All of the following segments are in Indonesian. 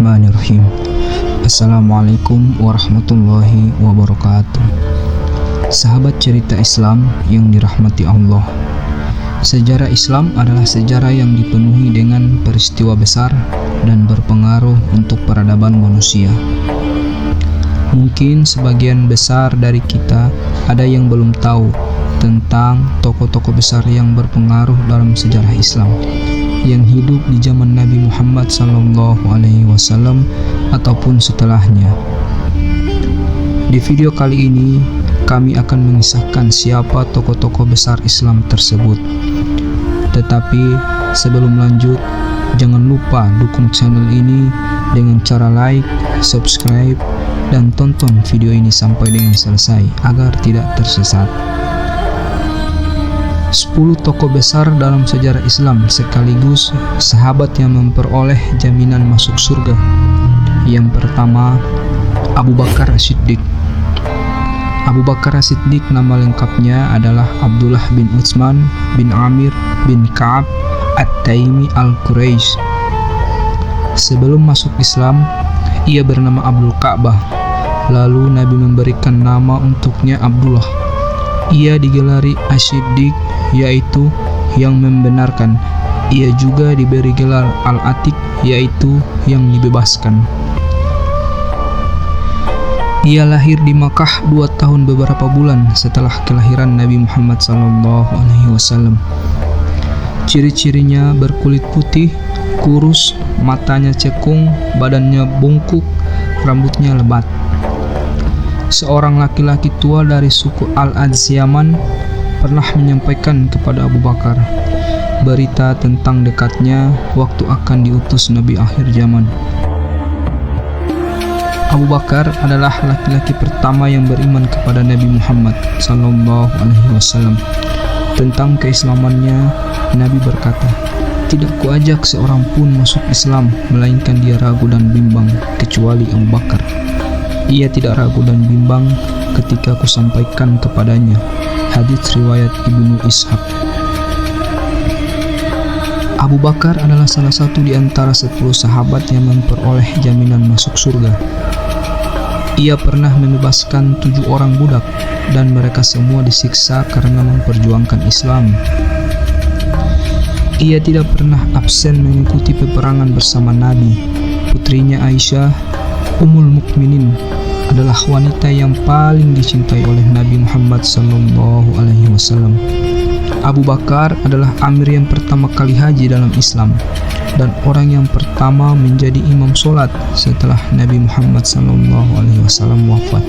Bismillahirrahmanirrahim. Assalamualaikum warahmatullahi wabarakatuh. Sahabat cerita Islam yang dirahmati Allah, sejarah Islam adalah sejarah yang dipenuhi dengan peristiwa besar dan berpengaruh untuk peradaban manusia. Mungkin sebagian besar dari kita ada yang belum tahu tentang tokoh-tokoh besar yang berpengaruh dalam sejarah Islam yang hidup di zaman Nabi Muhammad SAW ataupun setelahnya. Di video kali ini kami akan mengisahkan siapa tokoh-tokoh besar Islam tersebut. Tetapi sebelum lanjut, jangan lupa dukung channel ini dengan cara like, subscribe, dan tonton video ini sampai dengan selesai agar tidak tersesat. 10 tokoh besar dalam sejarah Islam sekaligus sahabat yang memperoleh jaminan masuk surga. Yang pertama, Abu Bakar As-Siddiq. Abu Bakar As-Siddiq nama lengkapnya adalah Abdullah bin Utsman bin Amir bin Ka'ab At-Taimi Al-Quraisy. Sebelum masuk Islam, ia bernama Abdul Ka'bah. Lalu Nabi memberikan nama untuknya Abdullah. Ia digelari As-Siddiq, yaitu yang membenarkan. Ia juga diberi gelar Al-Atiq, yaitu yang dibebaskan. Ia lahir di Makkah 2 tahun beberapa bulan setelah kelahiran Nabi Muhammad SAW. Ciri-cirinya berkulit putih, kurus, matanya cekung, badannya bungkuk, rambutnya lebat. Seorang laki-laki tua dari suku Al-Adzyaman pernah menyampaikan kepada Abu Bakar berita tentang dekatnya waktu akan diutus Nabi akhir zaman. Abu Bakar adalah laki-laki pertama yang beriman kepada Nabi Muhammad SAW. Tentang keislamannya, Nabi berkata, "Tidak kuajak seorang pun masuk Islam, melainkan dia ragu dan bimbang, kecuali Abu Bakar. Ia tidak ragu dan bimbang ketika kusampaikan kepadanya." Hadits riwayat Ibnu Ishaq. Abu Bakar adalah salah satu di antara 10 sahabat yang memperoleh jaminan masuk surga. Ia pernah membebaskan 7 orang budak dan mereka semua disiksa karena memperjuangkan Islam. Ia tidak pernah absen mengikuti peperangan bersama Nabi. Putrinya Aisyah, Ummul Mukminin, adalah wanita yang paling dicintai oleh Nabi Muhammad SAW. Abu Bakar adalah amir yang pertama kali haji dalam Islam dan orang yang pertama menjadi imam sholat setelah Nabi Muhammad SAW wafat.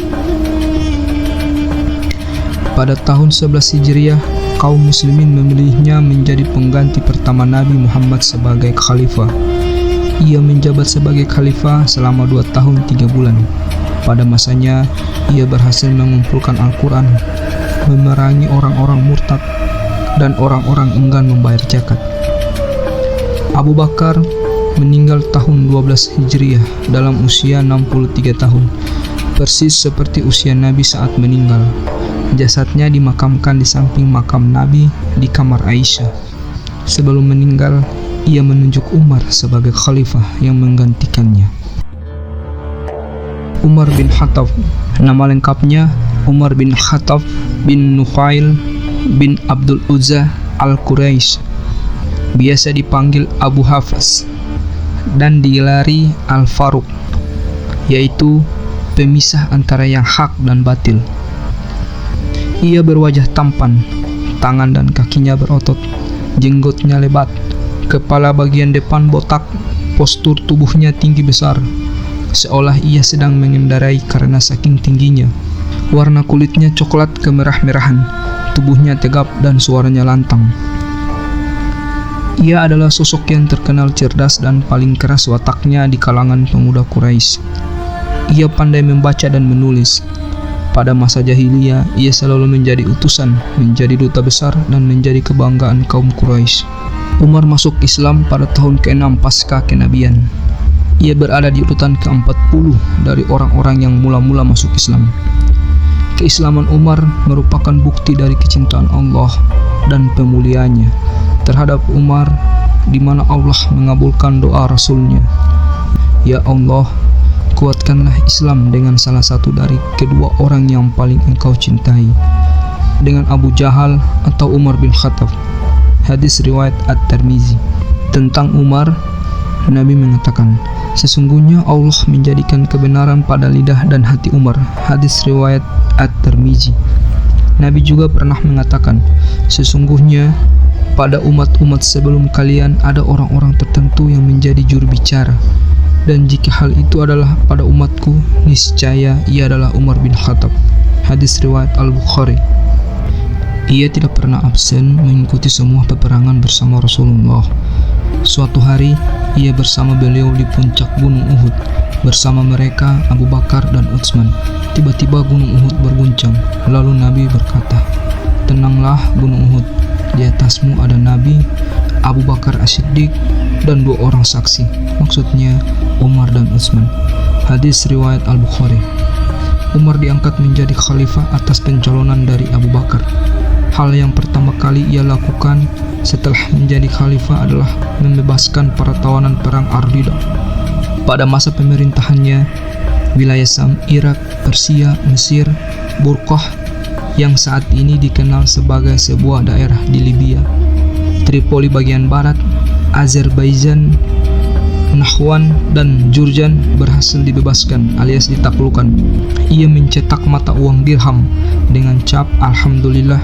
Pada tahun 11 Hijriah, kaum muslimin memilihnya menjadi pengganti pertama Nabi Muhammad sebagai khalifah. Ia menjabat sebagai khalifah selama 2 tahun 3 bulan. Pada masanya, ia berhasil mengumpulkan Al-Quran, memerangi orang-orang murtad, dan orang-orang enggan membayar zakat. Abu Bakar meninggal tahun 12 Hijriah dalam usia 63 tahun, persis seperti usia Nabi saat meninggal. Jasadnya dimakamkan di samping makam Nabi di kamar Aisyah. Sebelum meninggal, ia menunjuk Umar sebagai khalifah yang menggantikannya. Umar bin Khattab. Nama lengkapnya Umar bin Khattab bin Nufail bin Abdul Uzza Al-Quraisy. Biasa dipanggil Abu Hafs dan digelari Al-Faruq, yaitu pemisah antara yang hak dan batil. Ia berwajah tampan, tangan dan kakinya berotot, jenggotnya lebat, kepala bagian depan botak, postur tubuhnya tinggi besar, seolah ia sedang mengendarai karena saking tingginya. Warna kulitnya coklat kemerah-merahan, tubuhnya tegap dan suaranya lantang. Ia adalah sosok yang terkenal cerdas dan paling keras wataknya di kalangan pemuda Quraisy. Ia pandai membaca dan menulis. Pada masa jahiliyah, ia selalu menjadi utusan, menjadi duta besar, dan menjadi kebanggaan kaum Quraisy. Umar masuk Islam pada tahun ke-6 pasca kenabian. Ia berada di urutan ke-40 dari orang-orang yang mula-mula masuk Islam. Keislaman Umar merupakan bukti dari kecintaan Allah dan pemuliaannya terhadap Umar, di mana Allah mengabulkan doa Rasulnya Ya Allah, kuatkanlah Islam dengan salah satu dari kedua orang yang paling engkau cintai, dengan Abu Jahal atau Umar bin Khattab. Hadis riwayat At-Tirmizi. Tentang Umar, Nabi mengatakan, sesungguhnya Allah menjadikan kebenaran pada lidah dan hati Umar. Hadis riwayat At-Tirmizi. Nabi juga pernah mengatakan, sesungguhnya pada umat-umat sebelum kalian ada orang-orang tertentu yang menjadi juru bicara, dan jika hal itu adalah pada umatku, niscaya ia adalah Umar bin Khattab. Hadis riwayat Al-Bukhari. Ia tidak pernah absen mengikuti semua peperangan bersama Rasulullah. Suatu hari, ia bersama beliau di puncak Gunung Uhud. Bersama mereka Abu Bakar dan Utsman. Tiba-tiba Gunung Uhud berguncang. Lalu Nabi berkata, "Tenanglah Gunung Uhud. Di atasmu ada Nabi, Abu Bakar As-Siddiq, dan 2 orang saksi." Maksudnya Umar dan Utsman. Hadis riwayat Al-Bukhari. Umar diangkat menjadi khalifah atas pencalonan dari Abu Bakar. Hal yang pertama kali ia lakukan setelah menjadi khalifah adalah membebaskan para tawanan perang Ar-Ridha. Pada masa pemerintahannya, wilayah Sam, Irak, Persia, Mesir, Burqah yang saat ini dikenal sebagai sebuah daerah di Libya, Tripoli bagian barat, Azerbaijan, Nahwan, dan Jurjan berhasil dibebaskan alias ditaklukkan. Ia mencetak mata uang dirham dengan cap Alhamdulillah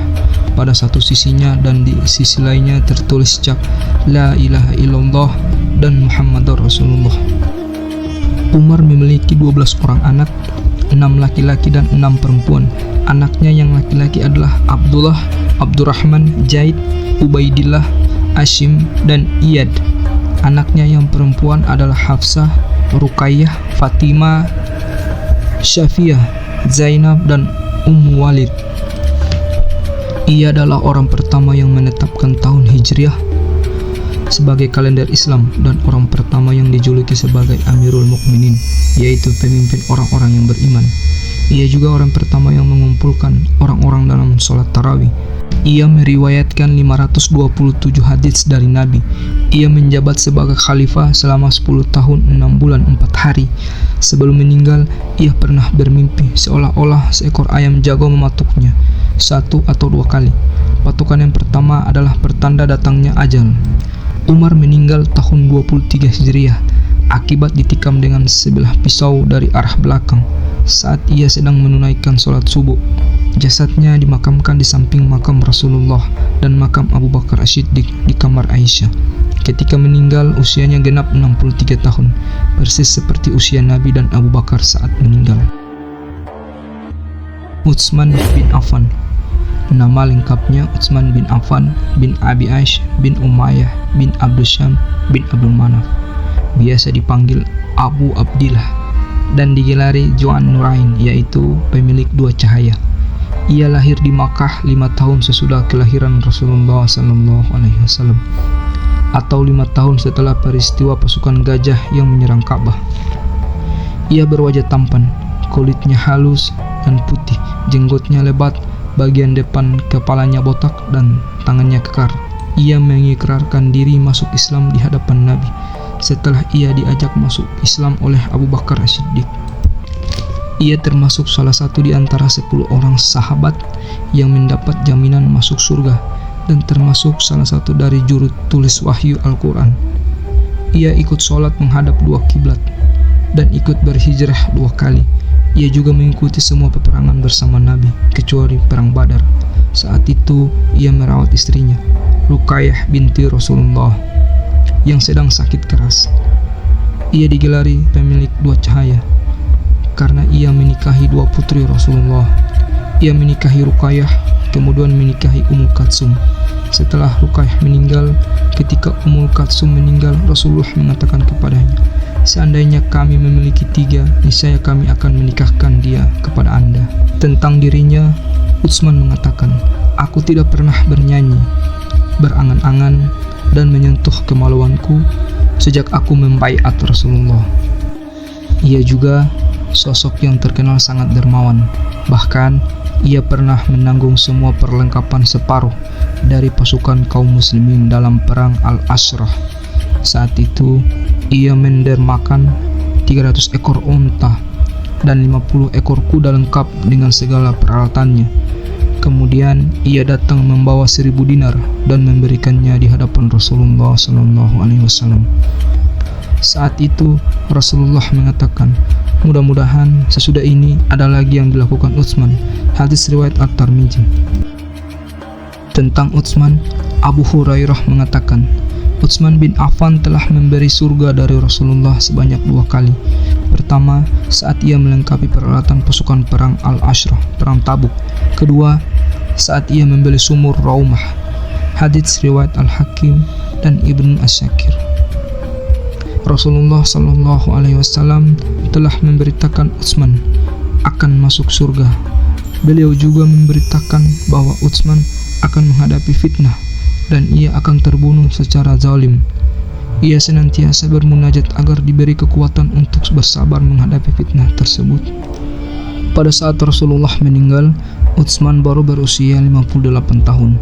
pada satu sisinya, dan di sisi lainnya tertulis cap La ilaha illallah dan Muhammadur Rasulullah. Umar memiliki 12 orang anak, 6 laki-laki dan 6 perempuan. Anaknya yang laki-laki adalah Abdullah, Abdurrahman, Zaid, Ubaidillah, Ashim, dan Iyad. Anaknya yang perempuan adalah Hafsah, Ruqayyah, Fatimah, Syafiyah, Zainab, dan Ummu Walid. Ia adalah orang pertama yang menetapkan tahun Hijriah sebagai kalender Islam dan orang pertama yang dijuluki sebagai Amirul Mukminin, yaitu pemimpin orang-orang yang beriman. Ia juga orang pertama yang mengumpulkan orang-orang dalam sholat tarawih. Ia meriwayatkan 527 hadits dari Nabi. Ia menjabat sebagai khalifah selama 10 tahun 6 bulan 4 hari. Sebelum meninggal, ia pernah bermimpi seolah-olah seekor ayam jago mematuknya 1 atau 2 kali. Patukan yang pertama adalah pertanda datangnya ajal. Umar meninggal tahun 23 Hijriah akibat ditikam dengan sebilah pisau dari arah belakang saat ia sedang menunaikan sholat subuh. Jasadnya dimakamkan di samping makam Rasulullah dan makam Abu Bakar As-Siddiq di kamar Aisyah. Ketika meninggal, usianya genap 63 tahun, persis seperti usia Nabi dan Abu Bakar saat meninggal. Utsman bin Affan. Nama lengkapnya Utsman bin Affan bin Abi Aish bin Umayyah bin Abdul Syam bin Abdul Manaf. Biasa dipanggil Abu Abdillah dan digelari Joan Nurain, yaitu pemilik 2 cahaya. Ia lahir di Makkah 5 tahun sesudah kelahiran Rasulullah SAW, atau 5 tahun setelah peristiwa pasukan gajah yang menyerang Ka'bah. Ia berwajah tampan, kulitnya halus dan putih, jenggotnya lebat, bagian depan kepalanya botak dan tangannya kekar. Ia mengikrarkan diri masuk Islam di hadapan Nabi setelah ia diajak masuk Islam oleh Abu Bakar As-Siddiq. Ia termasuk salah satu di antara 10 orang sahabat yang mendapat jaminan masuk surga dan termasuk salah satu dari juru tulis wahyu Al-Quran. Ia ikut sholat menghadap 2 kiblat dan ikut berhijrah 2 kali. Ia juga mengikuti semua peperangan bersama Nabi kecuali perang Badar. Saat itu ia merawat istrinya, Ruqayyah binti Rasulullah, yang sedang sakit keras. Ia digelari pemilik 2 cahaya karena ia menikahi 2 putri Rasulullah. Ia menikahi Ruqayyah, kemudian menikahi Ummu Kalsum. Setelah Ruqayyah meninggal, ketika Ummu Kalsum meninggal, Rasulullah mengatakan kepadanya, "Seandainya kami memiliki 3, niscaya kami akan menikahkan dia kepada Anda." Tentang dirinya, Utsman mengatakan, "Aku tidak pernah bernyanyi, berangan-angan, dan menyentuh kemaluanku sejak aku membaiat Rasulullah." Ia juga sosok yang terkenal sangat dermawan. Bahkan, ia pernah menanggung semua perlengkapan separuh dari pasukan kaum muslimin dalam perang Al-Ashrah. Saat itu, ia mendermakan 300 ekor unta, dan 50 ekor kuda lengkap dengan segala peralatannya. Kemudian ia datang membawa 1000 dinar dan memberikannya di hadapan Rasulullah SAW. Saat itu Rasulullah mengatakan, mudah-mudahan sesudah ini ada lagi yang dilakukan Utsman. Hadis riwayat At-Tirmidzi. Tentang Utsman, Abu Hurairah mengatakan, Utsman bin Affan telah memberi surga dari Rasulullah sebanyak 2 kali. Pertama, saat ia melengkapi peralatan pasukan perang Al-Ashrah, perang Tabuk. Kedua, saat ia membeli sumur Raumah. Hadits riwayat Al-Hakim dan Ibn Asyakir. Rasulullah SAW telah memberitakan Utsman akan masuk surga. Beliau juga memberitakan bahwa Utsman akan menghadapi fitnah dan ia akan terbunuh secara zalim. Ia senantiasa bermunajat agar diberi kekuatan untuk bersabar menghadapi fitnah tersebut. Pada saat Rasulullah meninggal, Utsman baru berusia 58 tahun.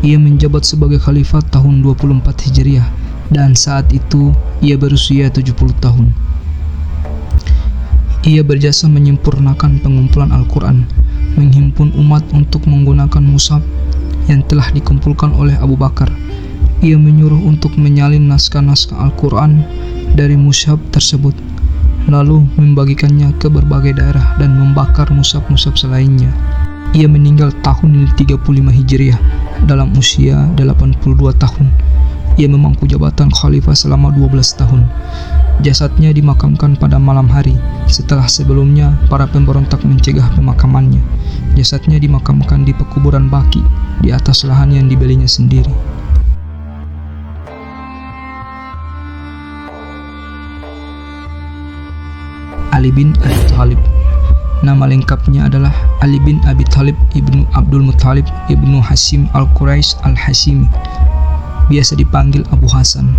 Ia menjabat sebagai khalifah tahun 24 Hijriah dan saat itu ia berusia 70 tahun. Ia berjasa menyempurnakan pengumpulan Al-Quran, menghimpun umat untuk menggunakan mushaf yang telah dikumpulkan oleh Abu Bakar. Ia menyuruh untuk menyalin naskah-naskah Al-Quran dari mushaf tersebut, lalu membagikannya ke berbagai daerah dan membakar mushaf-mushaf selainnya. Ia meninggal tahun 35 Hijriah dalam usia 82 tahun. Ia memangku jabatan khalifah selama 12 tahun. Jasadnya dimakamkan pada malam hari, setelah sebelumnya para pemberontak mencegah pemakamannya. Jasadnya dimakamkan di pekuburan Baqi, di atas lahan yang dibelinya sendiri. Ali bin Abi Thalib. Nama lengkapnya adalah Ali bin Abi Thalib ibnu Abdul Muthalib ibnu Hashim al-Quraisy al-Hashimi. Biasa dipanggil Abu Hasan.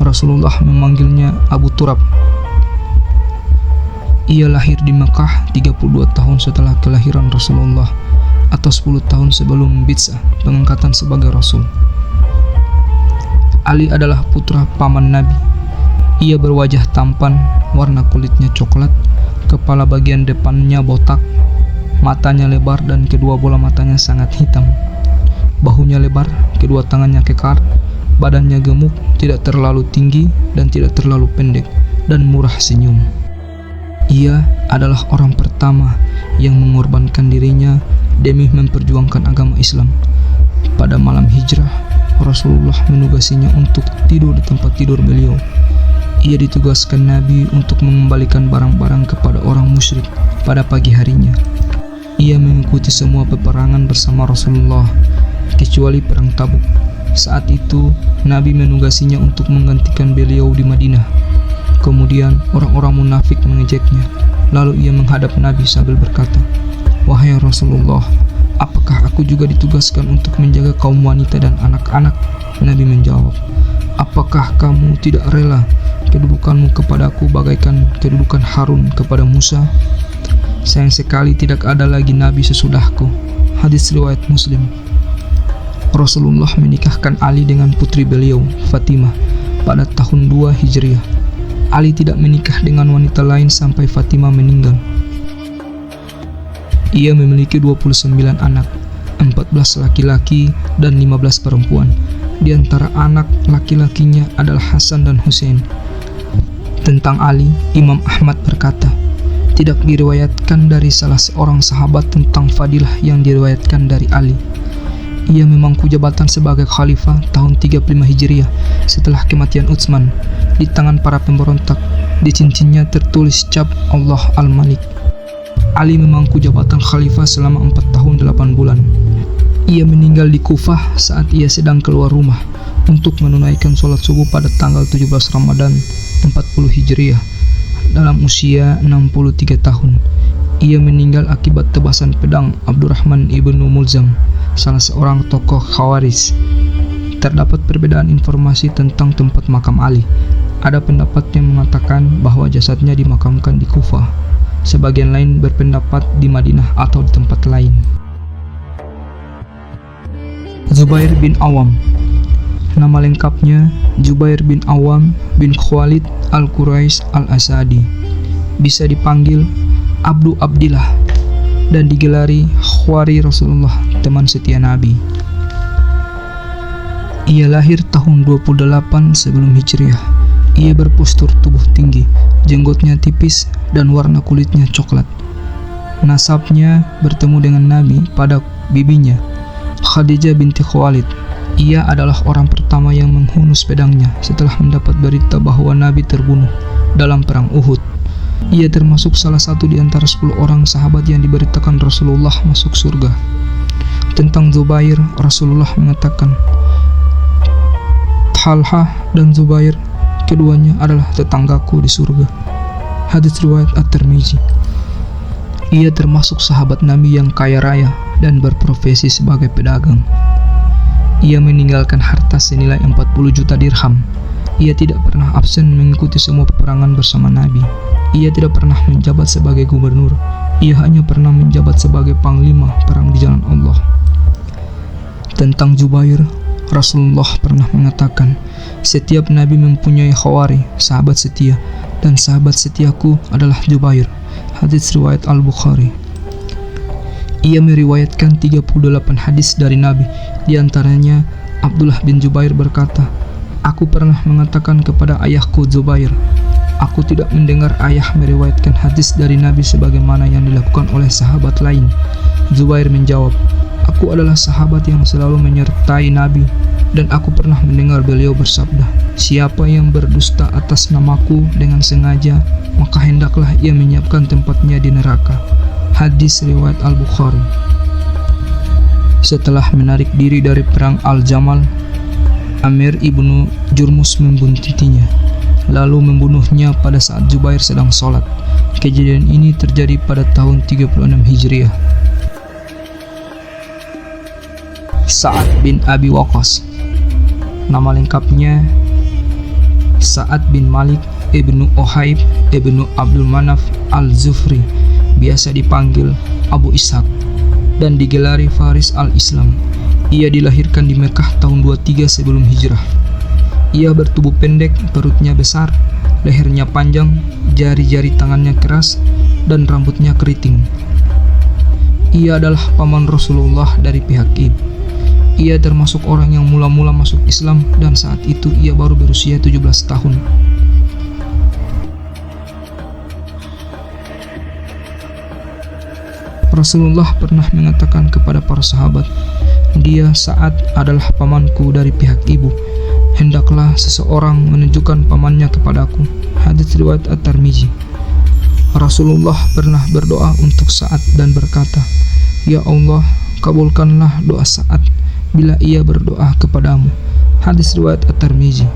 Rasulullah memanggilnya Abu Turab. Ia lahir di Mekah 32 tahun setelah kelahiran Rasulullah atau 10 tahun sebelum Bitsah, pengangkatan sebagai Rasul. Ali adalah putra paman Nabi. Ia berwajah tampan, warna kulitnya coklat, kepala bagian depannya botak, matanya lebar dan kedua bola matanya sangat hitam. Bahunya lebar, kedua tangannya kekar, badannya gemuk, tidak terlalu tinggi dan tidak terlalu pendek, dan murah senyum. Ia adalah orang pertama yang mengorbankan dirinya demi memperjuangkan agama Islam. Pada malam hijrah, Rasulullah menugasinya untuk tidur di tempat tidur beliau. Ia ditugaskan Nabi untuk mengembalikan barang-barang kepada orang musyrik pada pagi harinya. Ia mengikuti semua peperangan bersama Rasulullah, kecuali perang Tabuk. Saat itu, Nabi menugasinya untuk menggantikan beliau di Madinah. Kemudian, orang-orang munafik mengejeknya. Lalu ia menghadap Nabi sambil berkata, "Wahai Rasulullah, apakah aku juga ditugaskan untuk menjaga kaum wanita dan anak-anak?" Nabi menjawab, "Apakah kamu tidak rela kedudukanmu kepadaku bagaikan kedudukan Harun kepada Musa? Sayang sekali tidak ada lagi Nabi sesudahku." Hadis riwayat Muslim. Rasulullah menikahkan Ali dengan putri beliau, Fatimah, pada tahun 2 Hijriah. Ali tidak menikah dengan wanita lain sampai Fatimah meninggal. Ia memiliki 29 anak, 14 laki-laki dan 15 perempuan. Di antara anak laki-lakinya adalah Hasan dan Husain. Tentang Ali, Imam Ahmad berkata, tidak diriwayatkan dari salah seorang sahabat tentang fadilah yang diriwayatkan dari Ali. Ia memangku jabatan sebagai khalifah tahun 35 Hijriah setelah kematian Utsman. Di tangan para pemberontak, di cincinnya tertulis cap Allah Al-Malik. Ali memangku jabatan khalifah selama 4 tahun 8 bulan. Ia meninggal di Kufah saat ia sedang keluar rumah untuk menunaikan sholat subuh pada tanggal 17 Ramadan 40 Hijriah dalam usia 63 tahun. Ia meninggal akibat tebasan pedang Abdurrahman ibnu Mulzam, salah seorang tokoh Khawarij. Terdapat perbedaan informasi tentang tempat makam Ali. Ada pendapat yang mengatakan bahwa jasadnya dimakamkan di Kufah. Sebagian lain berpendapat di Madinah atau di tempat lain. Zubair bin Awam. Nama lengkapnya Zubair bin Awam bin Khalid al-Quraisy al-Asadi. bisa dipanggil Abdu Abdillah dan digelari Khawari Rasulullah, teman setia Nabi. Ia lahir tahun 28 sebelum Hijriah. Ia berpostur tubuh tinggi, jenggotnya tipis dan warna kulitnya coklat. Nasabnya bertemu dengan Nabi pada bibinya, Khadijah binti Khuwailid. Ia adalah orang pertama yang menghunus pedangnya setelah mendapat berita bahwa Nabi terbunuh dalam perang Uhud. Ia termasuk salah satu di antara 10 orang sahabat yang diberitakan Rasulullah masuk surga. Tentang Zubair, Rasulullah mengatakan, Talhah dan Zubair, keduanya adalah tetanggaku di surga. Hadits riwayat At-Tirmizi. Ia termasuk sahabat Nabi yang kaya raya dan berprofesi sebagai pedagang. Ia meninggalkan harta senilai 40 juta dirham. Ia tidak pernah absen mengikuti semua peperangan bersama Nabi. Ia tidak pernah menjabat sebagai gubernur. Ia hanya pernah menjabat sebagai panglima perang di jalan Allah. Tentang Zubair, Rasulullah pernah mengatakan, setiap Nabi mempunyai khawari, sahabat setia, dan sahabat setiaku adalah Zubair. Hadits riwayat Al-Bukhari. Ia meriwayatkan 38 hadis dari Nabi. Di antaranya, Abdullah bin Zubair berkata, aku pernah mengatakan kepada ayahku Zubair, aku tidak mendengar ayah meriwayatkan hadis dari Nabi sebagaimana yang dilakukan oleh sahabat lain. Zubair menjawab, aku adalah sahabat yang selalu menyertai Nabi, dan aku pernah mendengar beliau bersabda, siapa yang berdusta atas namaku dengan sengaja, maka hendaklah ia menyiapkan tempatnya di neraka. Hadis riwayat Al-Bukhari. Setelah menarik diri dari perang Al-Jamal, Amir ibnu Jurmus membuntutinya, lalu membunuhnya pada saat Zubair sedang sholat. Kejadian ini terjadi pada tahun 36 Hijriah. Sa'ad bin Abi Waqqas. Nama lengkapnya Sa'ad bin Malik ibnu Ohaib ibnu Abdul Manaf al-Zufri, biasa dipanggil Abu Ishaq, dan digelari Faris al-Islam. Ia dilahirkan di Mekah tahun 23 sebelum hijrah. Ia bertubuh pendek, perutnya besar, lehernya panjang, jari-jari tangannya keras, dan rambutnya keriting. Ia adalah paman Rasulullah dari pihak ibu. Ia termasuk orang yang mula-mula masuk Islam, dan saat itu ia baru berusia 17 tahun. Rasulullah pernah mengatakan kepada para sahabat, dia Sa'ad adalah pamanku dari pihak ibu. Hendaklah seseorang menunjukkan pamannya kepadaku. Hadits riwayat At-Tirmizi. Rasulullah pernah berdoa untuk Sa'ad dan berkata, ya Allah, kabulkanlah doa Sa'ad bila ia berdoa kepadamu. Hadis riwayat At-Tirmizi.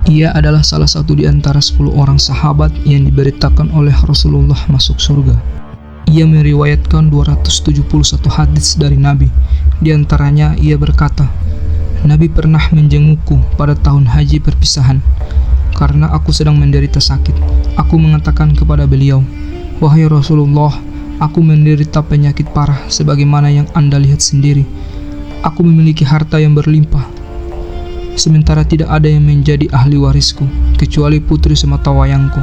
Ia adalah salah satu di antara 10 orang sahabat yang diberitakan oleh Rasulullah masuk surga. Ia meriwayatkan 271 hadis dari Nabi. Di antaranya ia berkata, Nabi pernah menjengukku pada tahun haji perpisahan. Karena aku sedang menderita sakit, aku mengatakan kepada beliau, wahai Rasulullah, aku menderita penyakit parah sebagaimana yang Anda lihat sendiri. Aku memiliki harta yang berlimpah, sementara tidak ada yang menjadi ahli warisku, kecuali putri sematawayangku.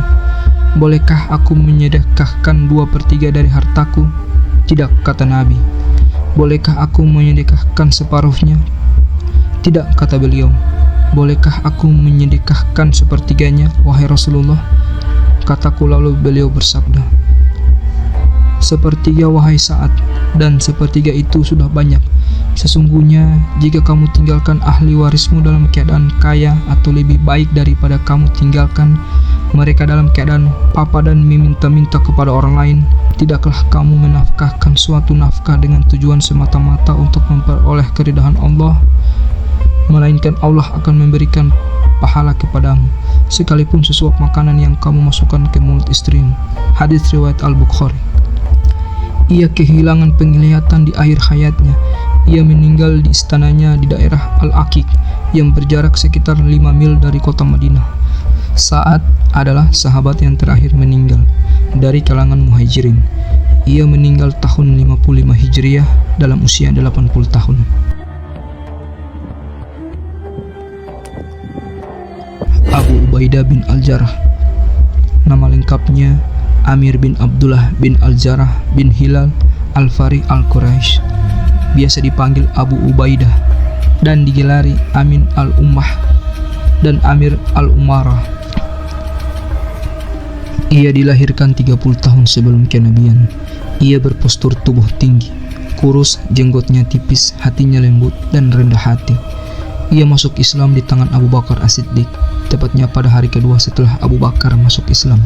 Bolehkah aku menyedekahkan 2/3 dari hartaku? Tidak, kata Nabi. Bolehkah aku menyedekahkan separuhnya? Tidak, kata beliau. Bolehkah aku menyedekahkan 1/3-nya, wahai Rasulullah? Kataku, lalu beliau bersabda, 1/3 wahai Sa'ad, dan 1/3 itu sudah banyak. Sesungguhnya jika kamu tinggalkan ahli warismu dalam keadaan kaya atau lebih baik daripada kamu tinggalkan mereka dalam keadaan papa dan meminta-minta kepada orang lain, tidaklah kamu menafkahkan suatu nafkah dengan tujuan semata-mata untuk memperoleh keridhaan Allah, melainkan Allah akan memberikan pahala kepadamu, sekalipun sesuap makanan yang kamu masukkan ke mulut istrimu. Hadis riwayat Al-Bukhari. Ia kehilangan penglihatan di akhir hayatnya. Ia meninggal di istananya di daerah Al-Aqiq yang berjarak sekitar 5 mil dari kota Madinah. Sa'ad adalah sahabat yang terakhir meninggal dari kalangan muhajirin. Ia meninggal tahun 55 Hijriah dalam usia 80 tahun. Abu Ubaidah bin Al-Jarrah. Nama lengkapnya Amir bin Abdullah bin Al-Jarrah bin Hilal Al-Fari Al-Quraisy, biasa dipanggil Abu Ubaidah dan digelari Amin Al-Ummah dan Amir Al-Umarah. Ia dilahirkan 30 tahun sebelum kenabian. Ia berpostur tubuh tinggi, kurus, jenggotnya tipis, hatinya lembut dan rendah hati. Ia masuk Islam di tangan Abu Bakar As-Siddiq, tepatnya pada hari kedua setelah Abu Bakar masuk Islam.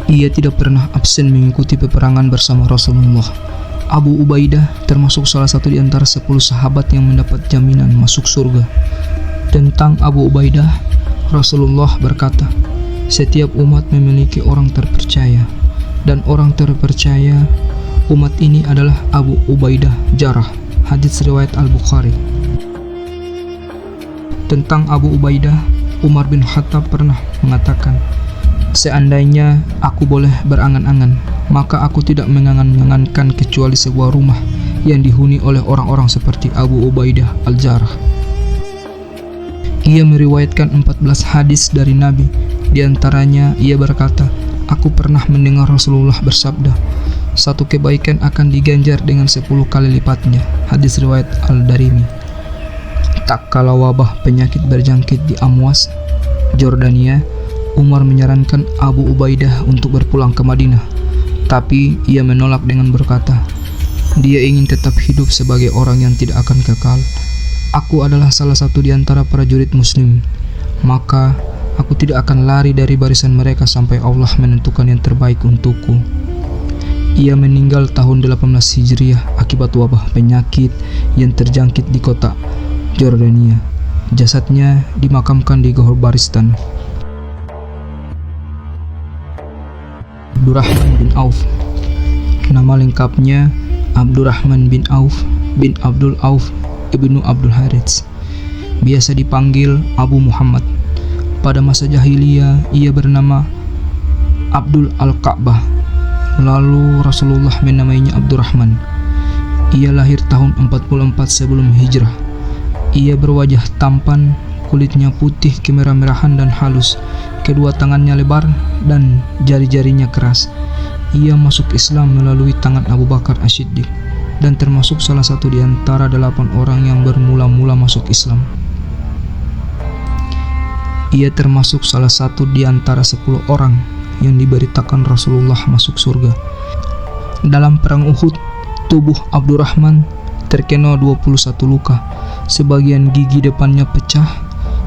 Ia tidak pernah absen mengikuti peperangan bersama Rasulullah. Abu Ubaidah termasuk salah satu di antara 10 sahabat yang mendapat jaminan masuk surga. Tentang Abu Ubaidah, Rasulullah berkata, "Setiap umat memiliki orang terpercaya, dan orang terpercaya umat ini adalah Abu Ubaidah Jarrah." Hadits riwayat Al-Bukhari. Tentang Abu Ubaidah, Umar bin Khattab pernah mengatakan, "Seandainya aku boleh berangan-angan, maka aku tidak mengangan-angankan kecuali sebuah rumah yang dihuni oleh orang-orang seperti Abu Ubaidah Al-Jarrah." Ia meriwayatkan 14 hadis dari Nabi. Di antaranya ia berkata, "Aku pernah mendengar Rasulullah bersabda, satu kebaikan akan diganjar dengan 10 kali lipatnya." Hadis riwayat Al-Darimi. Tak kala wabah penyakit berjangkit di Amwas, Jordania, Umar menyarankan Abu Ubaidah untuk berpulang ke Madinah, tapi ia menolak dengan berkata, dia ingin tetap hidup sebagai orang yang tidak akan kekal. "Aku adalah salah satu di antara prajurit muslim, maka aku tidak akan lari dari barisan mereka sampai Allah menentukan yang terbaik untukku." Ia meninggal tahun 18 Hijriah akibat wabah penyakit yang terjangkit di kota Jordania. Jasadnya dimakamkan di Gohorbaristan. Abdurrahman bin Auf. Nama lengkapnya Abdurrahman bin Auf bin Abdul Auf ibnu Abdul Harits, biasa dipanggil Abu Muhammad. Pada masa jahiliyah ia bernama Abdul Al-Ka'bah, lalu Rasulullah menamainya Abdurrahman. Ia lahir tahun 44 sebelum hijrah. Ia berwajah tampan, kulitnya putih kemerah-merahan dan halus, kedua tangannya lebar dan jari-jarinya keras. Ia masuk Islam melalui tangan Abu Bakar As-Siddiq dan termasuk salah satu di antara 8 orang yang bermula-mula masuk Islam. Ia termasuk salah satu di antara 10 orang yang diberitakan Rasulullah masuk surga. Dalam perang Uhud, tubuh Abdurrahman terkena 21 luka. Sebagian gigi depannya pecah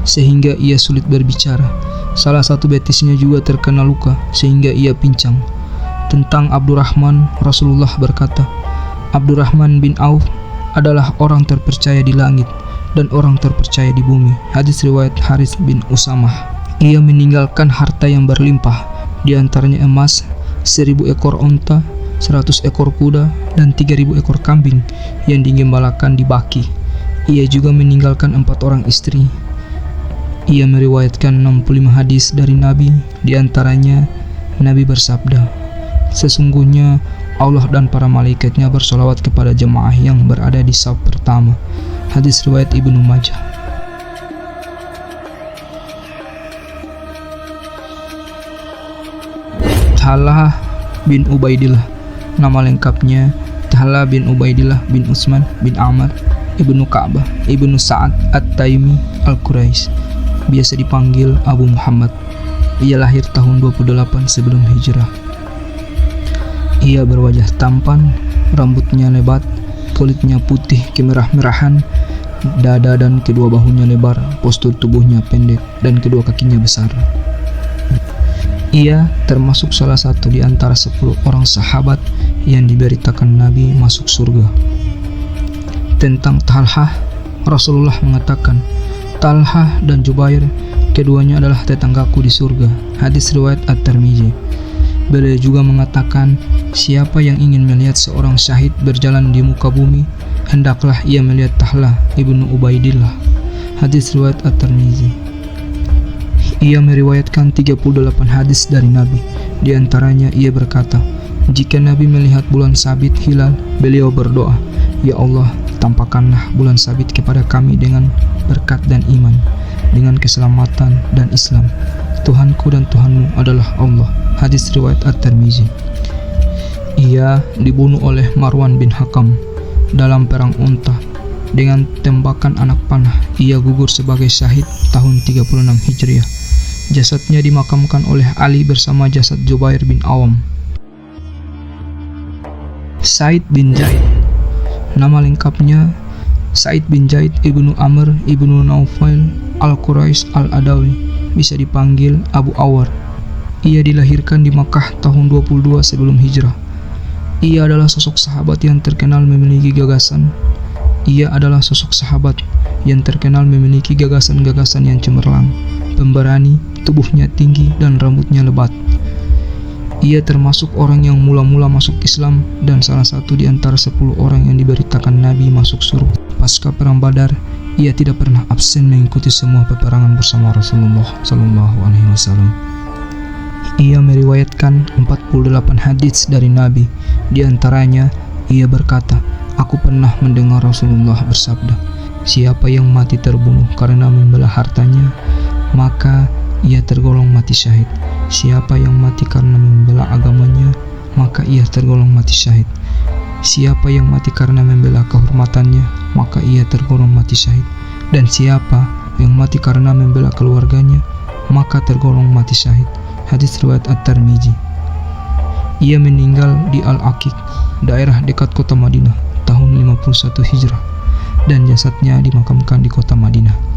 sehingga ia sulit berbicara. Salah satu betisnya juga terkena luka sehingga ia pincang. Tentang Abdurrahman, Rasulullah berkata, "Abdurrahman bin Auf adalah orang terpercaya di langit dan orang terpercaya di bumi." Hadis riwayat Haris bin Usamah. Ia meninggalkan harta yang berlimpah, di antaranya emas, 1000 ekor onta, 100 ekor kuda, dan 3000 ekor kambing yang digembalakan di Baki. Ia juga meninggalkan 4 orang istri. Ia meriwayatkan 65 hadis dari Nabi, di antaranya Nabi bersabda, "Sesungguhnya Allah dan para malaikatnya bersolawat kepada jemaah yang berada di saf pertama." Hadis riwayat Ibnu Majah. Talha bin Ubaidillah. Nama lengkapnya Talha bin Ubaidillah bin Utsman bin Amr ibnu Ka'bah ibnu Sa'ad At-Taimi Al-Quraisy, biasa dipanggil Abu Muhammad. Ia lahir tahun 28 sebelum hijrah. Ia berwajah tampan, rambutnya lebat, kulitnya putih kemerah-merahan, dada dan kedua bahunya lebar, postur tubuhnya pendek, dan kedua kakinya besar. Ia termasuk salah satu di antara 10 orang sahabat yang diberitakan Nabi masuk surga. Tentang Talha, Rasulullah mengatakan, "Talha dan Jubair, keduanya adalah tetanggaku di surga." Hadis riwayat At-Tirmizi. Beliau juga mengatakan, "Siapa yang ingin melihat seorang syahid berjalan di muka bumi, hendaklah ia melihat Talha ibnu Ubaidillah." Hadis riwayat At-Tirmizi. Ia meriwayatkan 38 hadis dari Nabi. Di antaranya ia berkata, jika Nabi melihat bulan sabit hilal, beliau berdoa, "Ya Allah, tampakkanlah bulan sabit kepada kami dengan berkat dan iman." dengan keselamatan dan Islam. Tuhanku dan Tuhanmu adalah Allah. Hadis riwayat At-Tirmizi. Ia dibunuh oleh Marwan bin Hakam dalam perang Unta. Dengan tembakan anak panah, ia gugur sebagai syahid tahun 36 Hijriah. Jasadnya dimakamkan oleh Ali bersama jasad Jubair bin Awam. Said bin Zaid. Nama lengkapnya Said bin Zaid ibnu Amr ibnu Naufal al-Quraisy al-Adawi, bisa dipanggil Abu Awar. Ia dilahirkan di Makkah tahun 22 sebelum hijrah. Ia adalah sosok sahabat yang terkenal memiliki gagasan. Ia adalah sosok sahabat yang terkenal memiliki gagasan-gagasan yang cemerlang, pemberani, tubuhnya tinggi dan rambutnya lebat. Ia termasuk orang yang mula-mula masuk Islam dan salah satu di antara 10 orang yang diberitakan Nabi masuk surga. Pasca perang Badar, ia tidak pernah absen mengikuti semua peperangan bersama Rasulullah SAW. Ia meriwayatkan 48 hadits dari Nabi. Di antaranya, ia berkata, "Aku pernah mendengar Rasulullah bersabda, siapa yang mati terbunuh karena membela hartanya, maka ia tergolong mati syahid. Siapa yang mati karena membela agamanya, maka ia tergolong mati syahid. Siapa yang mati karena membela kehormatannya, maka ia tergolong mati syahid. Dan siapa yang mati karena membela keluarganya, maka tergolong mati syahid." Hadis riwayat At-Tirmizi. Ia meninggal di Al-Aqiq, daerah dekat kota Madinah, tahun 51 Hijrah, dan jasadnya dimakamkan di kota Madinah.